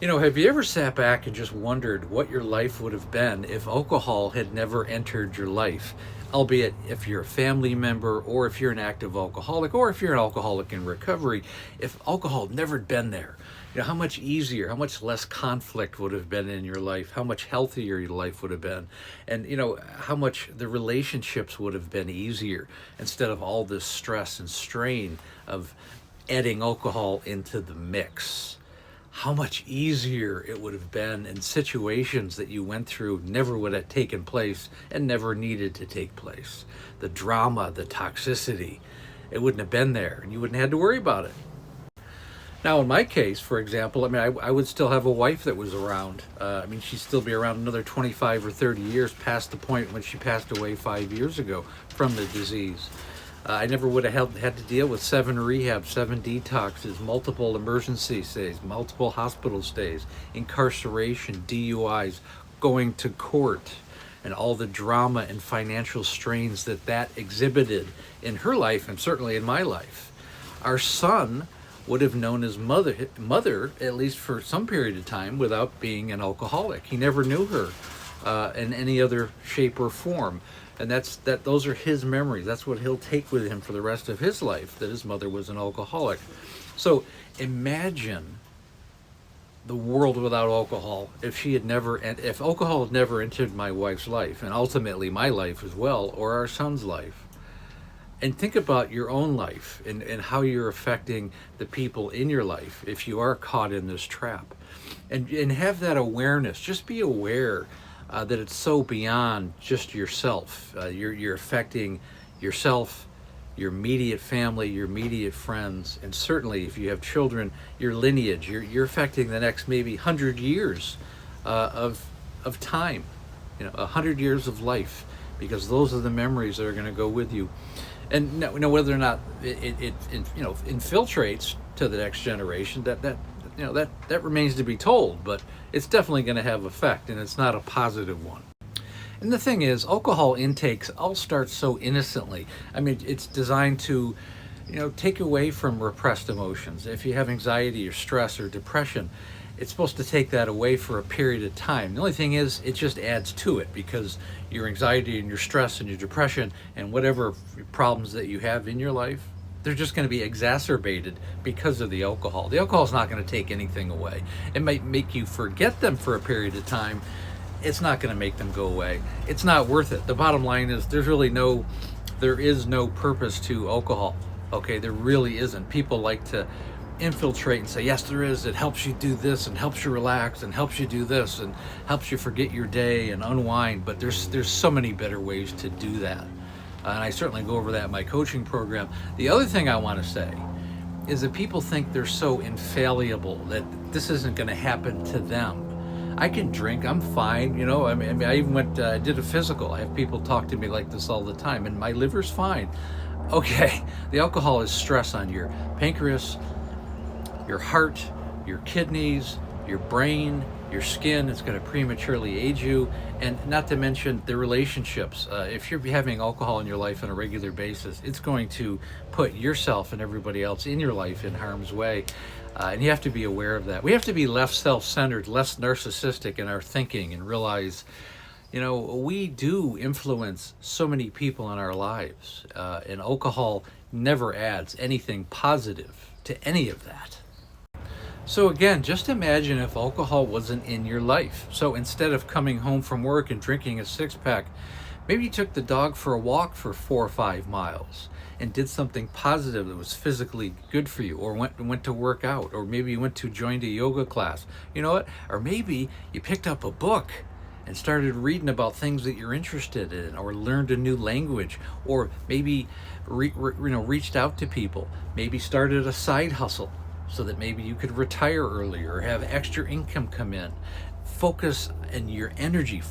Have you ever sat back and just wondered what your life would have been if alcohol had never entered your life? Albeit if you're a family member, or if you're an active alcoholic, or if you're an alcoholic in recovery, if alcohol had never been there, how much easier, how much less conflict would have been in your life, how much healthier your life would have been, and how much the relationships would have been easier instead of all this stress and strain of adding alcohol into the mix. How much easier it would have been, in situations that you went through never would have taken place and never needed to take place. The drama, the toxicity, it wouldn't have been there, and you wouldn't have had to worry about it. Now, in my case, for example, I would still have a wife that was around. She'd still be around another 25 or 30 years past the point when she passed away 5 years ago from the disease. I never would have had to deal with 7 rehabs, 7 detoxes, multiple emergency stays, multiple hospital stays, incarceration, DUIs, going to court, and all the drama and financial strains that exhibited in her life, and certainly in my life. Our son would have known his mother, at least for some period of time, without being an alcoholic. He never knew her in any other shape or form. And those are his memories. That's what he'll take with him for the rest of his life, that his mother was an alcoholic. So imagine the world without alcohol if alcohol had never entered my wife's life, and ultimately my life as well, or our son's life. And think about your own life and how you're affecting the people in your life if you are caught in this trap. And have that awareness. Just be aware that it's so beyond just yourself. You're affecting yourself, your immediate family, your immediate friends, and certainly if you have children, your lineage. You're affecting the next maybe 100 years of time, 100 years of life, because those are the memories that are going to go with you. And whether or not it infiltrates to the next generation, that remains to be told, but it's definitely going to have effect, and it's not a positive one. And the thing is, alcohol intakes all start so innocently. It's designed to, take away from repressed emotions. If you have anxiety or stress or depression, it's supposed to take that away for a period of time. The only thing is, it just adds to it, because your anxiety and your stress and your depression and whatever problems that you have in your life, they're just going to be exacerbated because of the alcohol. The alcohol is not going to take anything away. It might make you forget them for a period of time. It's not going to make them go away. It's not worth it. The bottom line is there is no purpose to alcohol. Okay, there really isn't. People like to infiltrate and say, yes, there is. It helps you do this and helps you relax and helps you do this and helps you forget your day and unwind. But there's so many better ways to do that. And I certainly go over that in my coaching program. The other thing I want to say is that people think they're so infallible that this isn't going to happen to them. I can drink, I'm fine, I even did a physical. I have people talk to me like this all the time, and my liver's fine. Okay, the alcohol is stress on your pancreas, your heart, your kidneys, your brain, your skin. It's going to prematurely age you, and not to mention the relationships. If you're having alcohol in your life on a regular basis, it's going to put yourself and everybody else in your life in harm's way, and you have to be aware of that. We have to be less self-centered, less narcissistic in our thinking, and realize, we do influence so many people in our lives, and alcohol never adds anything positive to any of that. So again, just imagine if alcohol wasn't in your life. So instead of coming home from work and drinking a 6-pack, maybe you took the dog for a walk for 4 or 5 miles and did something positive that was physically good for you, or went to work out, or maybe you joined a yoga class. Or maybe you picked up a book and started reading about things that you're interested in, or learned a new language, or maybe reached out to people, maybe started a side hustle, so that maybe you could retire earlier or have extra income come in. Focus your energy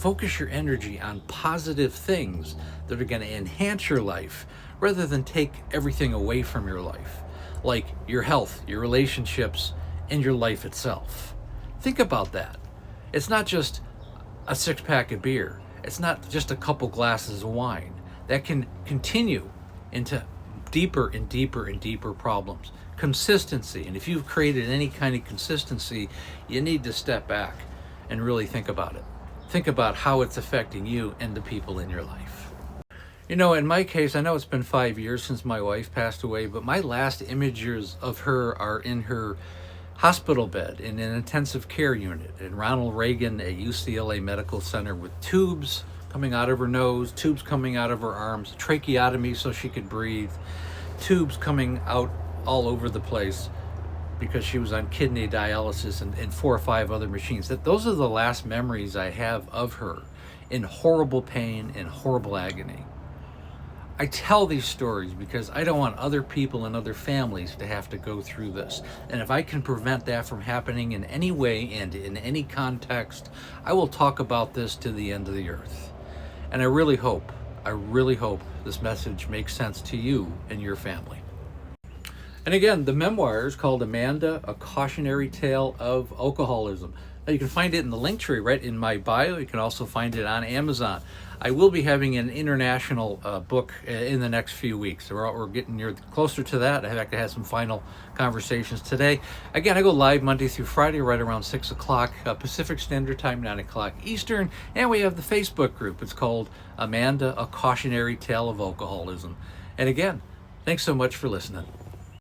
on positive things that are going to enhance your life, rather than take everything away from your life, like your health, your relationships, and your life itself. Think about that. It's not just a 6-pack of beer. It's not just a couple glasses of wine. That can continue into deeper and deeper and deeper problems. Consistency. And if you've created any kind of consistency, you need to step back and really think about it. Think about how it's affecting you and the people in your life. You know, in my case, I know it's been 5 years since my wife passed away, but my last images of her are in her hospital bed in an intensive care unit in Ronald Reagan at UCLA Medical Center, with tubes coming out of her nose, tubes coming out of her arms, tracheotomy so she could breathe, tubes coming out all over the place because she was on kidney dialysis and 4 or 5 other machines. Those are the last memories I have of her, in horrible pain and horrible agony. I tell these stories because I don't want other people and other families to have to go through this. And if I can prevent that from happening in any way and in any context, I will talk about this to the end of the earth. And I really hope this message makes sense to you and your family. And again, the memoir is called Amanda, A Cautionary Tale of Alcoholism. Now, you can find it in the link tree right in my bio. You can also find it on Amazon. I will be having an international book in the next few weeks. We're getting closer to that. In fact, I had some final conversations today. Again, I go live Monday through Friday right around 6 o'clock Pacific Standard Time, 9 o'clock Eastern. And we have the Facebook group. It's called Amanda, A Cautionary Tale of Alcoholism. And again, thanks so much for listening.